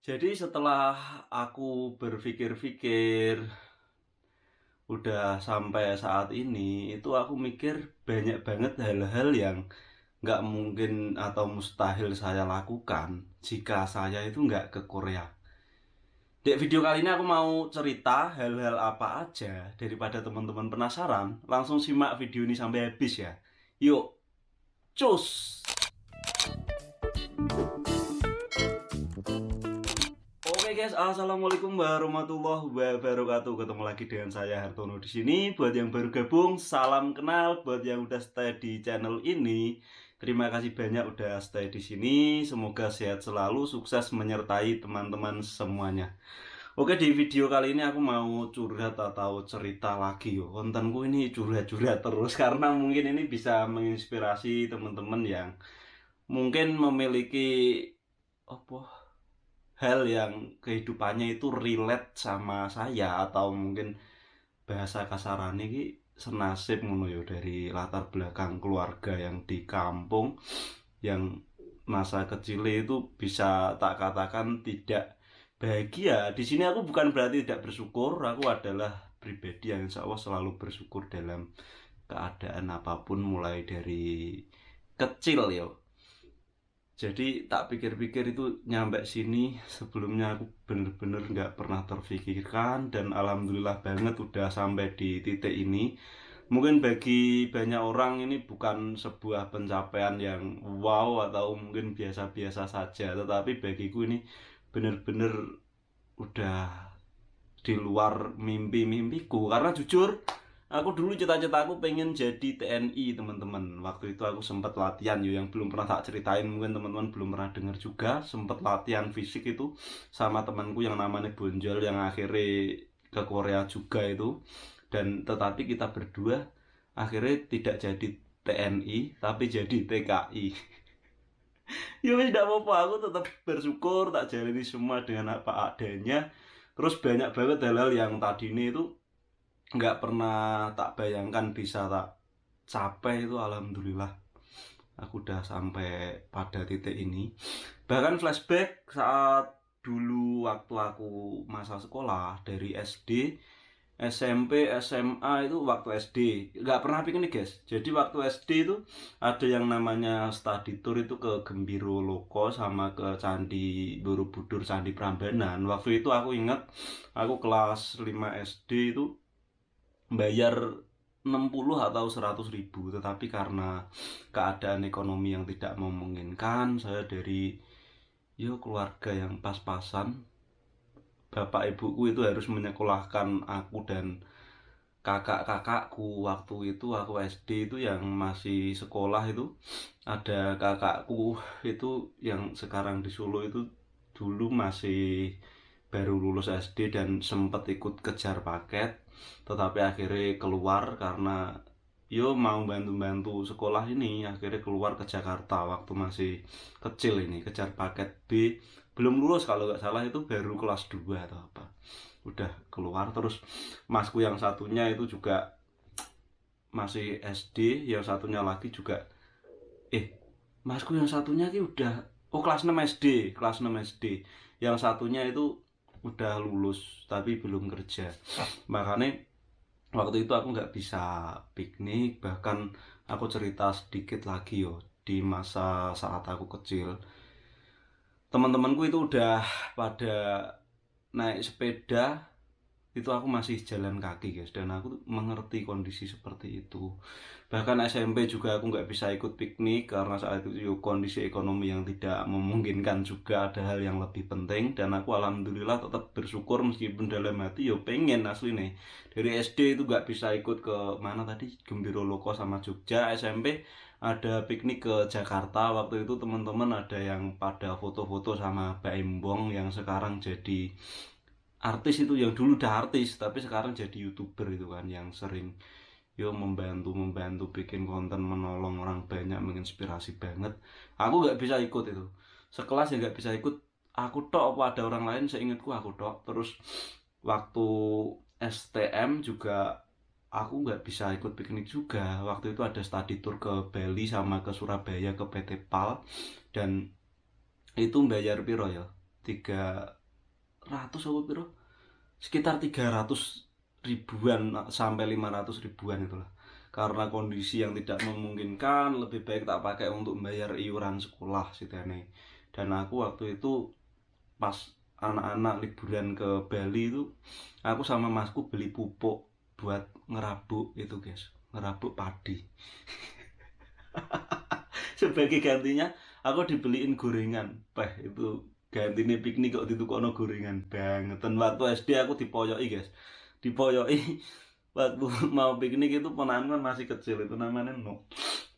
Jadi setelah aku berpikir-pikir, udah sampai saat ini, itu aku mikir banyak banget hal-hal yang nggak mungkin atau mustahil saya lakukan jika saya itu nggak ke Korea. Di video kali ini aku mau cerita hal-hal apa aja daripada teman-teman penasaran. Langsung simak video ini sampai habis ya. Yuk, cus! Oke guys, assalamualaikum warahmatullahi wabarakatuh. Ketemu lagi dengan saya Hartono di sini. Buat yang baru gabung, salam kenal. Buat yang udah stay di channel ini, terima kasih banyak udah stay di sini. Semoga sehat selalu, sukses menyertai teman-teman semuanya. Oke, di video kali ini aku mau curhat atau cerita lagi yo. Kontenku ini curhat-curhat terus karena mungkin ini bisa menginspirasi teman-teman yang mungkin memiliki apa hal yang kehidupannya itu relate sama saya atau mungkin bahasa kasarannya ki senasib ngono yo dari latar belakang keluarga yang di kampung yang masa kecilnya itu bisa tak katakan tidak bahagia. Di sini aku bukan berarti tidak bersyukur, aku adalah pribadi yang insya Allah selalu bersyukur dalam keadaan apapun mulai dari kecil ya. Jadi tak pikir-pikir itu nyampe sini sebelumnya aku bener-bener nggak pernah terfikirkan dan alhamdulillah banget udah sampai di titik ini. Mungkin bagi banyak orang ini bukan sebuah pencapaian yang wow atau mungkin biasa-biasa saja, tetapi bagiku ini bener-bener udah di luar mimpi-mimpiku karena jujur aku dulu cita-citaku pengen jadi TNI teman-teman. Waktu itu aku sempat latihan yo yang belum pernah tak ceritain, mungkin teman-teman belum pernah dengar juga. Sempat latihan fisik itu sama temanku yang namanya Bonjol yang akhirnya ke Korea juga itu. Dan tetapi kita berdua akhirnya tidak jadi TNI tapi jadi TKI. Ya wis tidak apa-apa, aku tetap bersyukur tak jalani semua dengan apa adanya. Terus banyak banget hal-hal yang tadi ini itu nggak pernah tak bayangkan bisa tak capai itu alhamdulillah aku udah sampai pada titik ini. Bahkan flashback saat dulu waktu aku masa sekolah dari SD, SMP, SMA itu waktu SD nggak pernah piknik guys. Jadi waktu SD itu ada yang namanya study tour itu ke Gembiro Loko sama ke Candi Borobudur, Candi Prambanan. Waktu itu aku ingat aku kelas 5 SD itu bayar 60 atau 100 ribu, tetapi karena keadaan ekonomi yang tidak memungkinkan, saya dari keluarga yang pas-pasan, bapak ibuku itu harus menyekolahkan aku dan kakak-kakakku. Waktu itu aku SD itu yang masih sekolah itu ada kakakku itu yang sekarang di Solo itu dulu masih baru lulus SD dan sempat ikut kejar paket, tetapi akhirnya keluar karena mau bantu-bantu sekolah ini, akhirnya keluar ke Jakarta waktu masih kecil ini kejar paket B, belum lulus kalau nggak salah, itu baru kelas 2 atau apa udah keluar. Terus masku yang satunya itu juga masih SD, yang satunya lagi juga masku yang satunya ini udah kelas 6 SD, kelas 6 SD. Yang satunya itu udah lulus tapi belum kerja. Makanya waktu itu aku nggak bisa piknik. Bahkan aku cerita sedikit lagi di masa saat aku kecil, teman-temanku itu udah pada naik sepeda, itu aku masih jalan kaki guys, dan aku mengerti kondisi seperti itu. Bahkan SMP juga aku nggak bisa ikut piknik karena saat itu kondisi ekonomi yang tidak memungkinkan, juga ada hal yang lebih penting. Dan aku alhamdulillah tetap bersyukur meskipun dalam hati pengen asli nih dari SD itu nggak bisa ikut ke mana tadi, Gembiro Loko sama Jogja. SMP ada piknik ke Jakarta, waktu itu teman-teman ada yang pada foto-foto sama Mbak Embong yang sekarang jadi artis, itu yang dulu udah artis tapi sekarang jadi YouTuber itu kan, yang sering membantu bikin konten, menolong orang banyak, menginspirasi banget. Aku nggak bisa ikut itu, sekelas ya nggak bisa ikut. Aku tok apa ada orang lain, seingatku aku tok. Terus waktu STM juga aku nggak bisa ikut piknik juga. Waktu itu ada study tour ke Bali sama ke Surabaya ke PT PAL, dan itu bayar piro ya, 300 apa piro, sekitar 300 ribuan sampai 500 ribuan itulah. Karena kondisi yang tidak memungkinkan, lebih baik tak pakai untuk membayar iuran sekolah sitene. Dan aku waktu itu pas anak-anak liburan ke Bali itu, aku sama masku beli pupuk buat ngerabuk itu guys, ngerabuk padi. Sebagai gantinya aku dibeliin gorengan. Itu gantinya piknik kok ditukokno gorengan banget. Dan waktu SD aku dipoyoki guys, dipoyoki waktu mau piknik itu ponakan kan masih kecil, itu namanya No.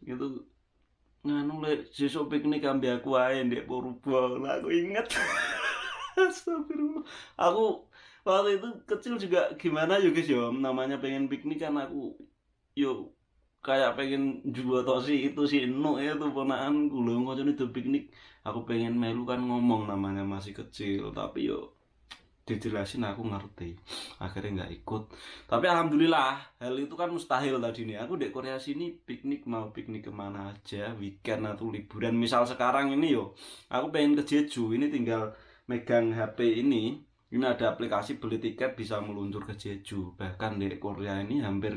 Itu nganu le sesuk piknik ambil aku ae ndek Purba. Aku inget. Astagfirullah. Aku waktu itu kecil juga gimana ya guys ya, namanya pengen piknik kan aku yo kayak pengen juga tok sih itu si Eno ya tuh ponakan kula ngono itu piknik. Aku pengen melu kan ngomong namanya masih kecil, tapi yo dijelasin aku ngerti, akhirnya nggak ikut. Tapi alhamdulillah hal itu kan mustahil tadi nih, aku di Korea sini piknik mau piknik kemana aja weekend atau liburan. Misal sekarang ini yo aku pengen ke Jeju, ini tinggal megang HP ini ada aplikasi beli tiket bisa meluncur ke Jeju. Bahkan di Korea ini hampir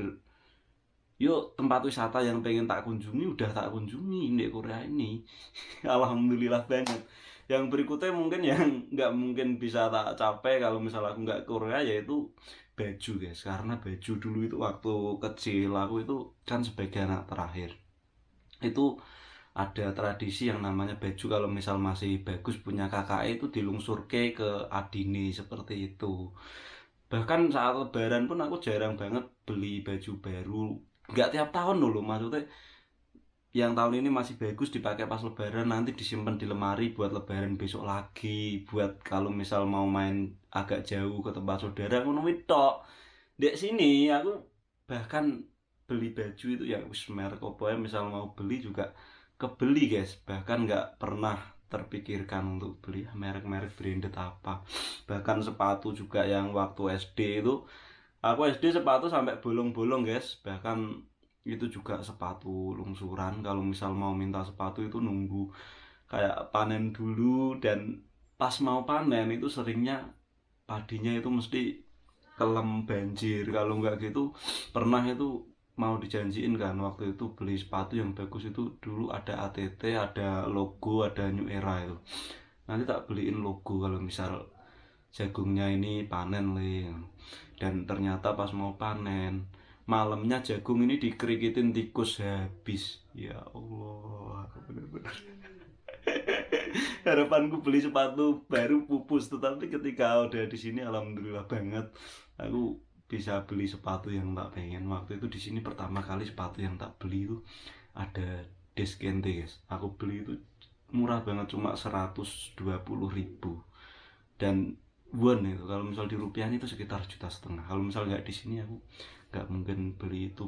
yuk tempat wisata yang pengen tak kunjungi udah tak kunjungi di Korea ini. Alhamdulillah banget. Yang berikutnya mungkin yang nggak mungkin bisa tak capai kalau misalnya aku nggak ke Korea, yaitu baju guys. Karena baju dulu itu waktu kecil aku itu kan sebagai anak terakhir, itu ada tradisi yang namanya baju kalau misal masih bagus punya kakak itu dilungsurke ke adine seperti itu. Bahkan saat lebaran pun aku jarang banget beli baju baru, nggak tiap tahun dulu maksudnya. Yang tahun ini masih bagus dipakai pas lebaran, nanti disimpan di lemari buat lebaran besok lagi, buat kalau misal mau main agak jauh ke tempat saudara ngono tok. Dek sini aku bahkan beli baju itu ya wis merek apa ya, misal mau beli juga kebeli guys, bahkan nggak pernah terpikirkan untuk beli merek-merek branded apa. Bahkan sepatu juga yang waktu SD itu, aku SD sepatu sampai bolong-bolong guys. Bahkan itu juga sepatu lungsuran, kalau misal mau minta sepatu itu nunggu kayak panen dulu. Dan pas mau panen itu seringnya padinya itu mesti kelem banjir. Kalau nggak gitu pernah itu mau dijanjiin kan waktu itu beli sepatu yang bagus itu dulu ada ATT, ada logo, ada New Era itu. Nanti tak beliin logo kalau misal jagungnya ini panen le. Dan ternyata pas mau panen malamnya jagung ini dikerikitin tikus habis. Ya Allah, aku bener-bener harapanku beli sepatu baru pupus. Tetapi ketika udah di sini alhamdulillah banget aku bisa beli sepatu yang tak pengen. Waktu itu di sini pertama kali sepatu yang tak beli itu ada Descente guys. Aku beli itu murah banget, cuma 120.000. Dan won itu kalau misal di rupiah itu sekitar 1,5 juta. Kalau misal nggak di sini aku nggak mungkin beli itu.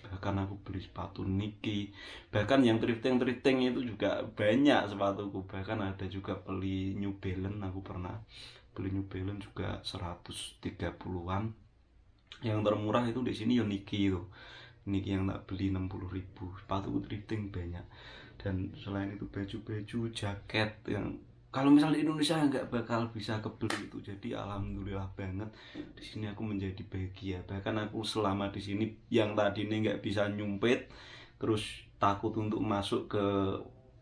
Bahkan aku beli sepatu Nike, bahkan yang thrifting itu juga banyak sepatuku. Bahkan ada juga beli New Balance, aku pernah beli New Balance juga 130-an. Yang termurah itu di sini ya Nike itu, Nike yang tak beli 60.000. Sepatuku thrifting banyak. Dan selain itu baju-baju jaket yang kalau misal di Indonesia nggak bakal bisa kebeli itu. Jadi alhamdulillah banget di sini aku menjadi bahagia. Bahkan aku selama di sini yang tadi ini nggak bisa nyumpit, terus takut untuk masuk ke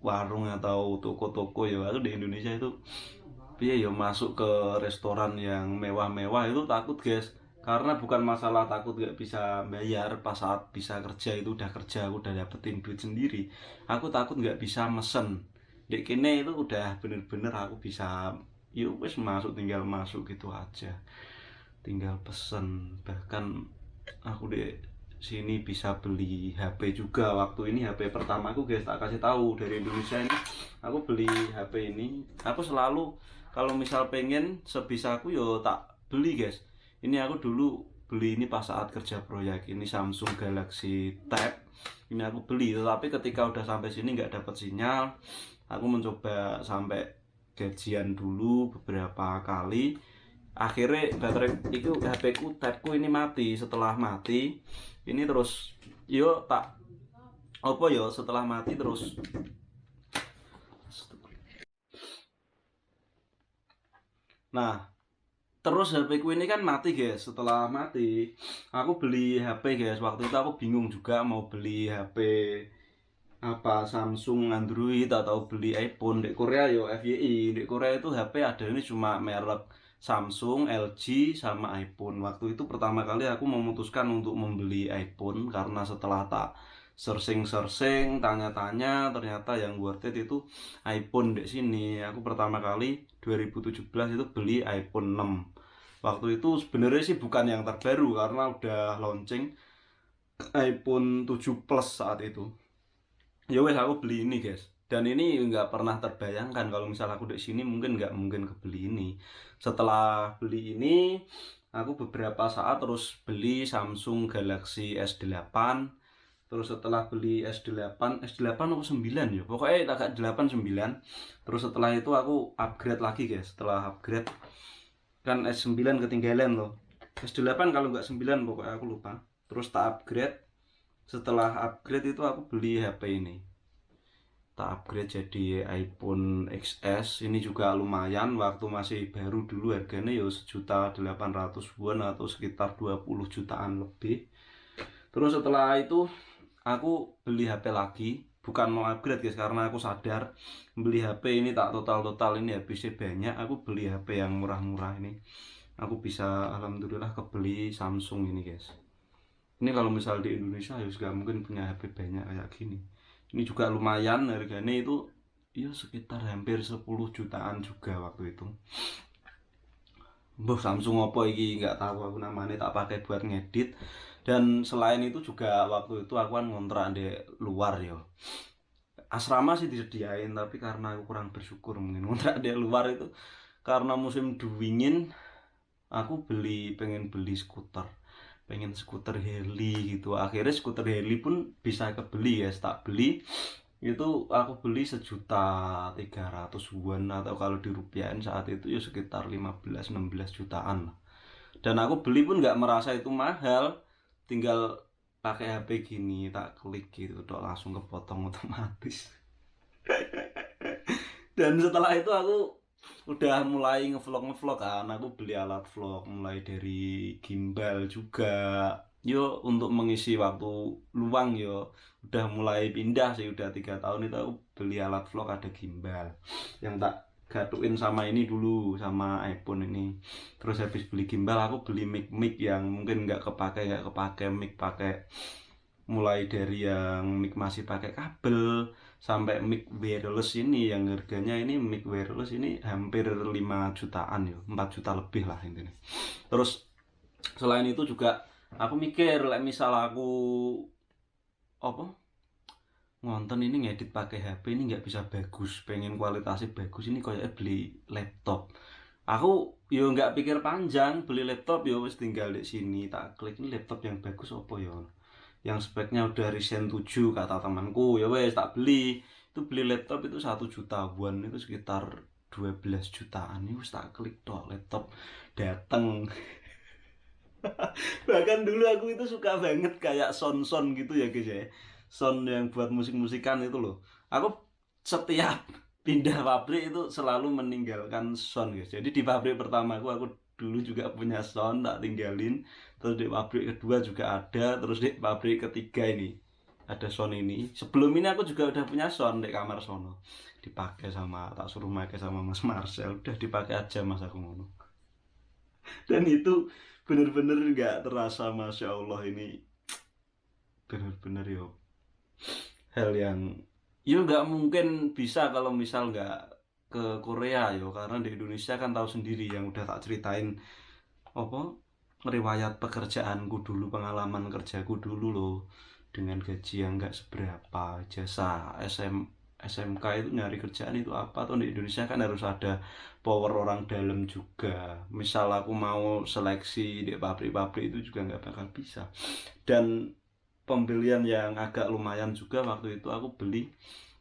warung atau toko-toko ya, aku di Indonesia itu ya masuk ke restoran yang mewah-mewah itu takut guys. Karena bukan masalah takut gak bisa bayar, pas saat bisa kerja itu udah kerja, aku udah dapetin duit sendiri, aku takut gak bisa mesen. Dek kene itu udah bener-bener aku bisa yuk wis masuk, tinggal masuk gitu aja, tinggal pesen. Bahkan aku di sini bisa beli HP juga. Waktu ini HP pertama aku guys, tak kasih tahu, dari Indonesia ini aku beli HP ini. Aku selalu kalau misal pengen sebisa aku yo tak beli guys. Ini aku dulu beli ini pas saat kerja proyek, ini Samsung Galaxy Tab. Ini aku beli, tetapi ketika udah sampai sini nggak dapat sinyal. Aku mencoba sampai gajian dulu beberapa kali. Akhirnya baterai itu HP ku tabku ini mati. Setelah mati ini terus yo tak apa yo, setelah mati terus Nah, terus HP ku ini kan mati guys. Setelah mati, aku beli HP guys. Waktu itu aku bingung juga mau beli HP apa Samsung, Android atau beli iPhone. Di Korea yo FYI, di Korea itu HP ada ini cuma merek Samsung, LG sama iPhone. Waktu itu pertama kali aku memutuskan untuk membeli iPhone karena setelah tak searching-searching, tanya-tanya, ternyata yang worth it itu iPhone di sini. Aku pertama kali 2017 itu beli iPhone 6. Waktu itu sebenarnya sih bukan yang terbaru karena udah launching iPhone 7 Plus saat itu. Ya wes aku beli ini guys, dan ini nggak pernah terbayangkan kalau misal aku di sini mungkin nggak mungkin kebeli ini. Setelah beli ini aku beberapa saat terus beli Samsung Galaxy S8. Terus setelah beli S8 atau 9 ya, pokoknya agak 8 9. Terus setelah itu aku upgrade lagi guys. Setelah upgrade kan S9 ketinggalan loh, S8 kalau nggak 9 pokoknya aku lupa. Terus tak upgrade. Setelah upgrade itu aku beli HP ini, tak upgrade jadi iPhone XS. Ini juga lumayan, waktu masih baru dulu harganya ya 1.800.000-an atau sekitar 20 jutaan lebih. Terus setelah itu aku beli HP lagi, bukan mau upgrade guys, karena aku sadar beli HP ini tak total ini habisnya banyak. Aku beli HP yang murah-murah ini, aku bisa alhamdulillah kebeli Samsung ini guys. Ini kalau misal di Indonesia ya juga mungkin punya HP banyak kayak gini. Ini juga lumayan, harganya itu ya sekitar hampir 10 jutaan juga waktu itu. Samsung Oppo iki nggak tahu aku namanya, tak pakai buat ngedit. Dan selain itu juga waktu itu aku kan ngontrak di luar ya. Asrama sih disediain, tapi karena aku kurang bersyukur mungkin ngontrak di luar itu karena musim dingin, aku pengen beli skuter. Pengen skuter Harley gitu. Akhirnya skuter Harley pun bisa kebeli ya, tak beli. Itu aku beli 1.300.000-an atau kalau dirupiahin saat itu ya sekitar 15-16 jutaan lah. Dan aku beli pun nggak merasa itu mahal, tinggal pakai HP gini tak klik gitu dok langsung kepotong otomatis. Dan setelah itu aku udah mulai ngevlog kan. Aku beli alat vlog mulai dari gimbal juga. Yo untuk mengisi waktu luang yo udah mulai pindah sih, udah 3 tahun itu aku beli alat vlog ada gimbal yang tak gaduin sama ini dulu sama iPhone ini. Terus habis beli gimbal aku beli mic yang mungkin nggak kepake mic pakai, mulai dari yang mic masih pakai kabel sampai mic wireless ini yang harganya ini mic wireless ini hampir 5 jutaan ya, 4 juta lebih lah intinya. Terus selain itu juga aku mikir misal aku apa ngonten ini ngedit pakai HP ini nggak bisa bagus, pengen kualitasnya bagus, ini kayaknya beli laptop. Aku yo nggak pikir panjang, beli laptop yo wis tinggal di sini tak klik ini laptop yang bagus apa yo, yang speknya udah Ryzen 7 kata temanku, ya wes tak beli. Itu beli laptop itu 1 jutaan, itu sekitar 12 jutaan. Ini tak klik toh laptop dateng. Bahkan dulu aku itu suka banget kayak sound gitu ya guys ya, sound yang buat musik-musikan itu loh. Aku setiap pindah pabrik itu selalu meninggalkan sound guys. Jadi di pabrik pertama aku dulu juga punya sound tak tinggalin. Terus di pabrik kedua juga ada, terus di pabrik ketiga ini ada sound ini. Sebelum ini aku juga udah punya sound di kamar sono, dipakai sama, tak suruh pakai sama Mas Marcel, udah dipakai aja Mas aku ngono. Dan itu bener-bener nggak terasa, masya Allah, ini bener-bener yo hal yang yo nggak mungkin bisa kalau misal nggak ke Korea yo, karena di Indonesia kan tahu sendiri yang udah tak ceritain apa riwayat pekerjaanku dulu, pengalaman kerjaku dulu loh, dengan gaji yang nggak seberapa, jasa SMK itu nyari kerjaan itu apa, atau di Indonesia kan harus ada power orang dalam juga. Misal aku mau seleksi di pabrik-pabrik itu juga nggak bakal bisa. Dan pembelian yang agak lumayan juga waktu itu aku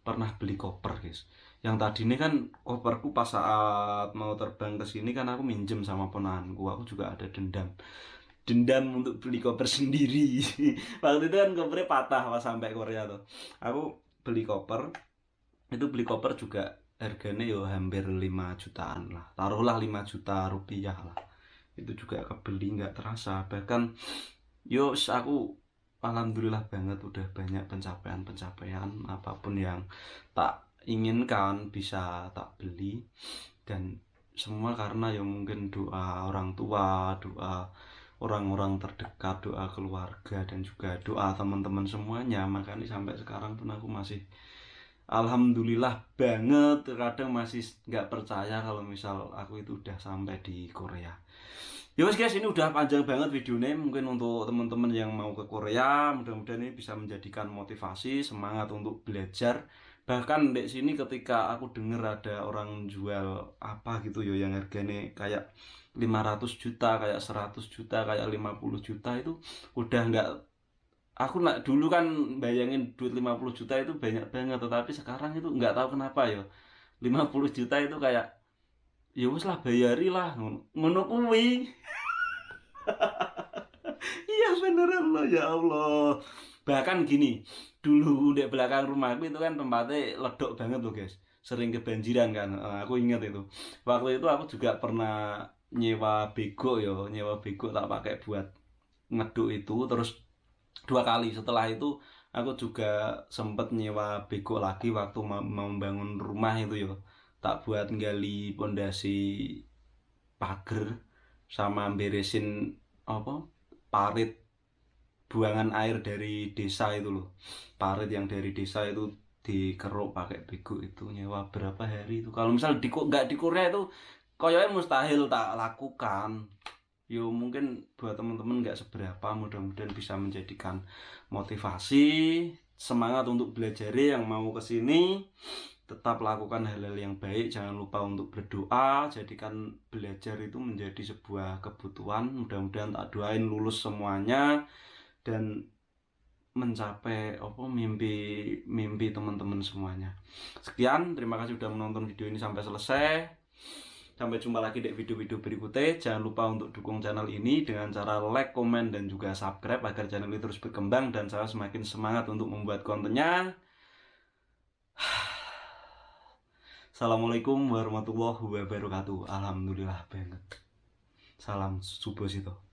pernah beli koper guys. Yang tadi ini kan koperku pas saat mau terbang ke sini kan aku minjem sama ponaanku, aku juga ada dendam untuk beli koper sendiri. Waktu itu kan kopernya patah pas sampai Korea tuh. Aku beli koper, itu beli koper juga harganya yo hampir 5 jutaan lah, taruhlah 5 juta rupiah lah. Itu juga kebeli nggak terasa. Bahkan yo aku alhamdulillah banget udah banyak pencapaian apapun yang tak inginkan bisa tak beli, dan semua karena ya mungkin doa orang tua, doa orang-orang terdekat, doa keluarga, dan juga doa teman-teman semuanya. Makanya sampai sekarang pun aku masih alhamdulillah banget, kadang masih nggak percaya kalau misal aku itu udah sampai di Korea. Ya wes guys, ini udah panjang banget videonya. Mungkin untuk teman-teman yang mau ke Korea, mudah-mudahan ini bisa menjadikan motivasi, semangat untuk belajar. Bahkan di sini ketika aku denger ada orang jual apa gitu yo yang harganya kayak 500 juta, kayak 100 juta, kayak 50 juta, itu udah nggak, aku nak dulu kan bayangin duit 50 juta itu banyak banget, tetapi sekarang itu nggak tahu kenapa ya 50 juta itu kayak ya wes lah bayari lah ngono kuwi. Iya beneran loh, ya Allah. Bahkan gini, dulu di belakang rumahku itu kan tempatnya ledok banget loh guys. Sering kebanjiran kan. Aku ingat itu. Waktu itu aku juga pernah nyewa bego yo, nyewa bego tak pakai buat ngeduk itu. Terus 2 kali setelah itu aku juga sempet nyewa bego lagi waktu mau membangun rumah itu yo. Tak buat nggali pondasi pagar sama beresin apa parit buangan air dari desa itu loh. Parit yang dari desa itu dikeruk pakai bego, itu nyewa berapa hari itu. Kalau misal nggak di Korea itu koyoke mustahil tak lakukan. Yo mungkin buat teman-teman nggak seberapa, mudah-mudahan bisa menjadikan motivasi, semangat untuk belajar yang mau ke sini. Tetap lakukan hal-hal yang baik, jangan lupa untuk berdoa, jadikan belajar itu menjadi sebuah kebutuhan. Mudah-mudahan tak doain lulus semuanya dan mencapai apa mimpi teman-teman semuanya. Sekian, terima kasih sudah menonton video ini sampai selesai. Sampai jumpa lagi di video-video berikutnya. Jangan lupa untuk dukung channel ini dengan cara like, komen, dan juga subscribe agar channel ini terus berkembang dan saya semakin semangat untuk membuat kontennya. Assalamualaikum warahmatullahi wabarakatuh. Alhamdulillah banget. Salam Subosito.